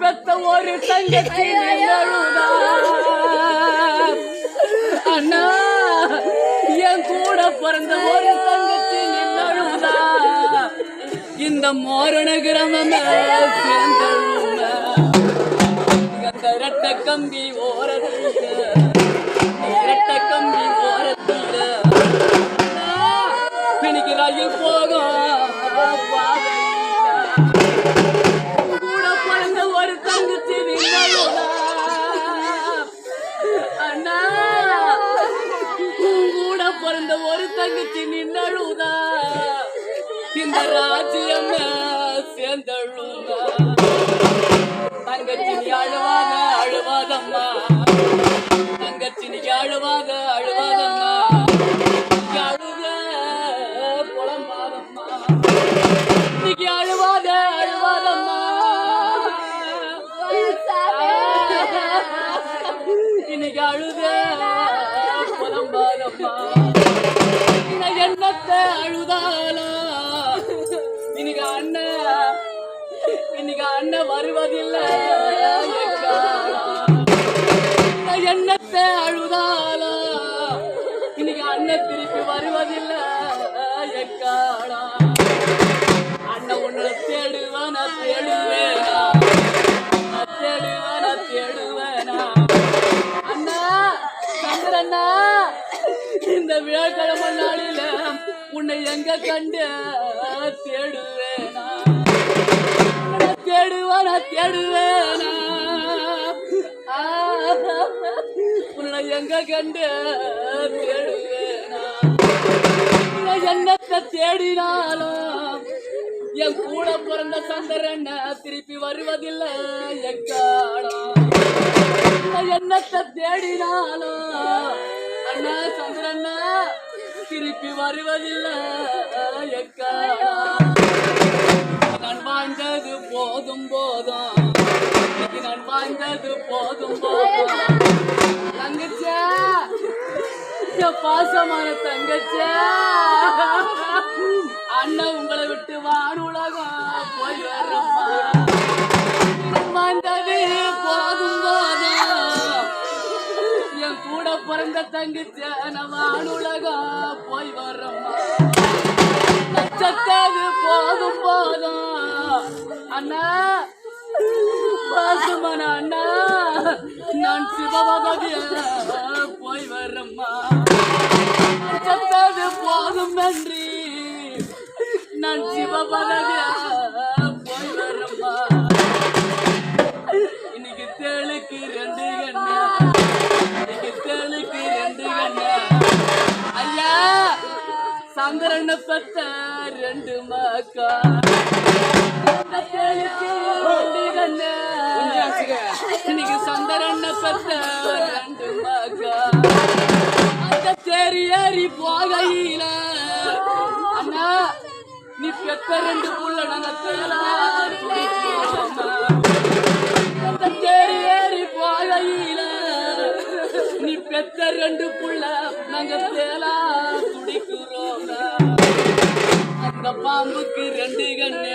பெத்த ஒரு தங்கச்சி நின்னுதா அண்ணா என் கூட பிறந்த ஒரு தங்கச்சி நின்னுதா இந்த மோரண கிராமமே சேர்ந்தழுத அந்த இரட்ட கம்பி ஓரத்தில இரட்ட கம்பி ஓரத்தில இன்னைக்கு ரயில் போகும் கூட பிறந்த ஒரு தங்கச்சி நின்னுதா அண்ணா கூட பிறந்த ஒரு தங்கச்சி நின்னுதா இந்த ராஜ்யம் சேர்ந்தழுதா தங்கச்சி அழுவாத அழுவாதம்மா தங்கச்சி அழுவாத அழுவாதம்மா அழுத புலம்பாதம்மா இன்னைக்கு அழுவாத அழுவாதம்மா இன்னைக்கு அழுத புலம்பாதம்மா என்னத்தை அழுதாலா இன்னைக்கு அண்ணன் வருவதில்லை என்னத்தை அழுதாலா இன்னைக்கு அண்ணன் திருப்பி வருவதில்லை எக்காளா அண்ணன் உன்னை தேடுவேனா தேடுவேனா தேடுவேனா தேடுவேனா அண்ணா சந்திரண்ணா இந்த விழாக்கிழமை நாளில உன்னை எங்க கண்டு தேடுவேனா தேடுவேனா தேடுவேனா உன்னை எங்க கண்டு தேடுவேனா என்னத்தை தேடினாலும் என் கூட பிறந்த சந்திரன் திருப்பி வருவதில்லை எக்காலம் என்னத்தை தேடினாலும் அண்ணா சந்திரண்ணா திருப்பி வருவதில்லை எக்காலம் நான் வாழ்ந்தது போதும் போதும் நான் வாழ்ந்தது போதும் போதும் தங்கச்சா பாசமான தங்கச்சா அண்ணன் உங்களை விட்டு வானுலகம் போய் வர்றம்மா வாழ்ந்தது போதும் போதும் என் கூட பிறந்த தங்கச்சா நான் வானுலகம் போய் வர்றம்மா சத்தது போதும் போதும் அண்ணா பாசமான அண்ணா நான் சிவபகதிய போய் வர்றம்மா சத்தது போதும் நன்றி நான் சிவபகதிய போய் வர்றம்மா இன்னைக்கு தேளுக்கு ரெண்டு கண்ணா இன்னைக்கு தேளுக்கு ரெண்டு கண்ணா ஐயா சந்திரனை பெத்த ரெண்டு மக்கா இன்னைக்கு சந்திரனை பெத்த ரெண்டு மக்கா அந்த தேரி ஏறி போகையில அண்ணா நீ பெத்த ரெண்டு புள்ள நாங்க தேலா அந்த தேரி ஏறி போகையில நீ பெத்த ரெண்டு புள்ள நாங்க தேலா துடிக்கிறோம் அந்த பாம்புக்கு ரெண்டு கண்ணு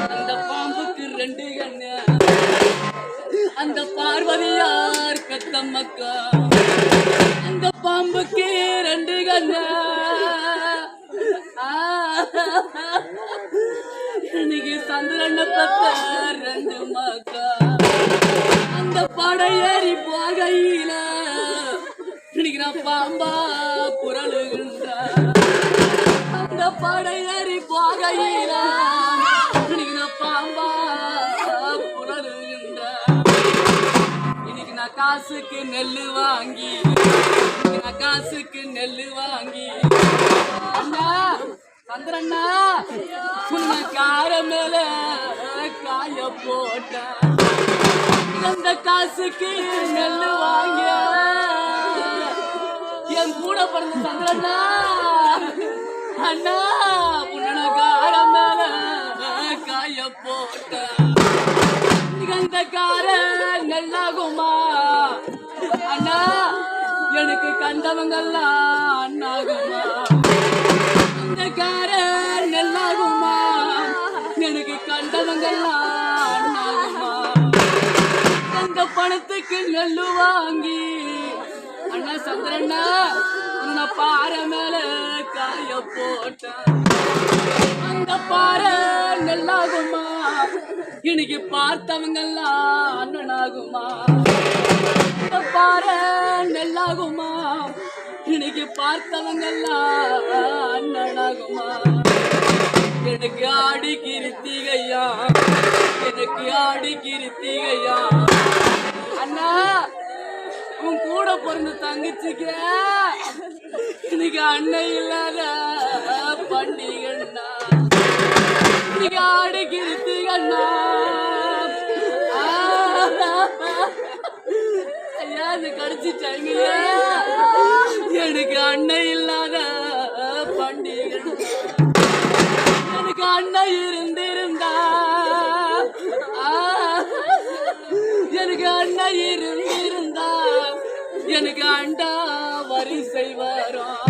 அந்த பாம்புக்கு ரெண்டு கண்ணு அந்த பார்வதியார் பெத்தம்மக்கா அந்த பாம்புக்கு ரெண்டு கண்ணு இன்னைக்கு சந்திரனை பெத்த ரெண்டு மக்கா அந்த படையேறி போகையில இன்னைக்கு நான் பாம்பா புரளுகின்ற அந்த படையேறி போகையில இன்னைக்கு நான் பாம்பா புரளுகின்ற இன்னைக்கு நான் காசுக்கு நெல்லு வாங்கி நான் காசுக்கு நெல்லு வாங்கி அண்ணா சந்திரண்ணா உன்னை கார மேல காய போட்ட அந்த காசுக்கு நெல்லு வாங்க என் கூட பிறந்த சந்திரண்ணா அண்ணா உன்னை கார மேல காய போட்ட அந்த கார நெல்லாகுமா அண்ணா எனக்கு கண்டவங்கெல்லாம் அண்ணாகுமா அந்த கார நெல்லாகுமா எனக்கு கண்டவங்கெல்லாம் அண்ணாகுமா அந்த பணத்துக்கு நெல்லு வாங்கி அண்ணா சந்திரண்ணா உன்னை பாறை மேல காய போட்டேன். அந்த பாறை நெல்லாகுமா இன்னைக்கு பார்த்தவங்க எல்லாம் அண்ணனாகுமா? அந்த பாறை நெல்லாகுமா இன்னைக்கு பார்த்தவங்க எல்லாம் அண்ணனாகுமா? எனக்கு ஆடி கிருத்திகையா, எனக்கு ஆடி கிருத்திகையா. அண்ணா உன் கூட பிறந்த தங்கச்சிக்க இன்னைக்கு அண்ணன் இல்லாத பண்டிகைண்ணா. இன்னைக்கு ஆடி கிருத்திகண்ணா. ஐயா இது கடிச்சிட்டாங்களே. எனக்கு அண்ணன் இல்லாத பண்டிகை. எனக்கு அண்ணன் இருந்திருந்தா, எனக்கு அண்ணன் இருந்திருந்தா எனக்கு அண்டா வரிசை வரும்,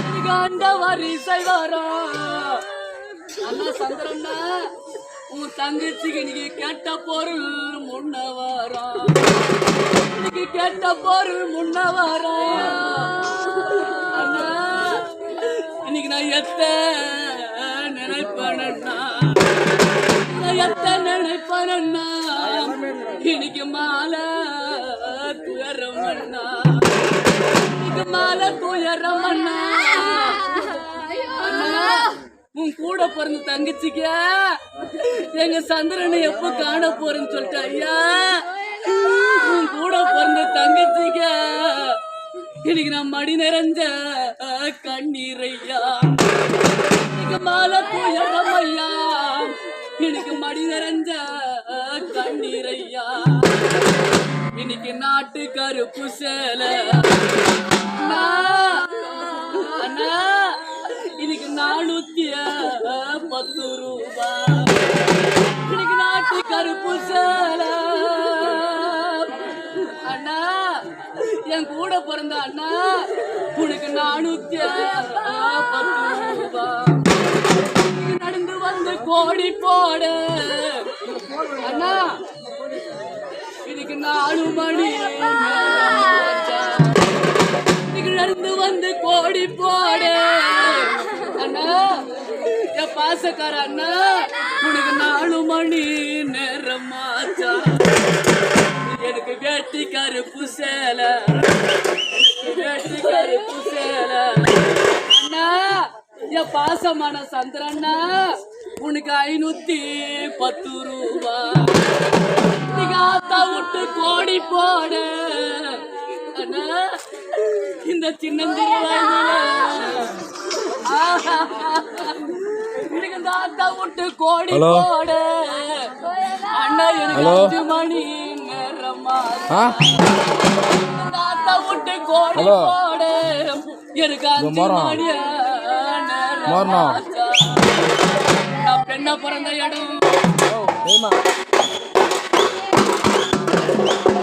எனக்கு அண்டா வரிசை வரும். அண்ணா சந்திரண்ணா உன் தங்கச்சிக்கு இன்னைக்கு கேட்ட பொருள் முன்ன வரும், இன்னைக்கு கேட்ட பொருள் முன்ன வரும். அண்ணா இன்னைக்கு நான் எத்த நினைப்பேன்னா, எத்த நினைப்பேன்னா இன்னைக்கு மாலை துயரம் அண்ணா, இன்னைக்கு மாலை துயரம் அண்ணா. உன் கூட பிறந்த தங்கச்சிக்க எங்க சந்திரனை எப்ப காண போறேன்னு சொல்லிட்டு ஐயா, உன் கூட பிறந்த தங்கச்சிக்க இன்னைக்கு நான் மடி நிறைஞ்ச கண்ணீர் ஐயா. இன்னைக்கு மாலை துயரம் ஐயா, இன்னைக்கு மடி நிறைஞ்ச கண்ணீர் ஐயா. இன்னைக்கு நாட்டு கருப்பு சேலை அண்ணா, இன்னைக்கு 410 ரூபாய். இன்னைக்கு நாட்டு கருப்பு சேலை அண்ணா, என் கூட பிறந்த அண்ணா உனக்கு 410 ரூபாய். நடந்து வந்து கோடி போட அண்ணா, இன்னைக்கு 4 மணி இன்னைக்கு நடந்து வந்து கோடி போட அண்ணா, என் பாசக்கார அண்ணா உனக்கு 4 மணி நேரமாச்சா. எனக்கு வேட்டி கருப்பு சேலை, எனக்கு வேட்டி கருப்பு சேலை அண்ணா. என் பாசமான சந்திரண்ணா உனக்கு 510 ரூபாய். நீங்க ஆத்தா விட்டு கோடி போட அண்ணா, இந்த சின்னஞ்சிறு வயதுல எனக்கு இந்த ஆத்தா விட்டு கோடி போட அண்ணா. எனக்கு 5 மணி நேரமா ஆத்தா விட்டு கோடி போட எனக்கு 5 மணி நேரம். நான் பெண்ண பிறந்த இடம்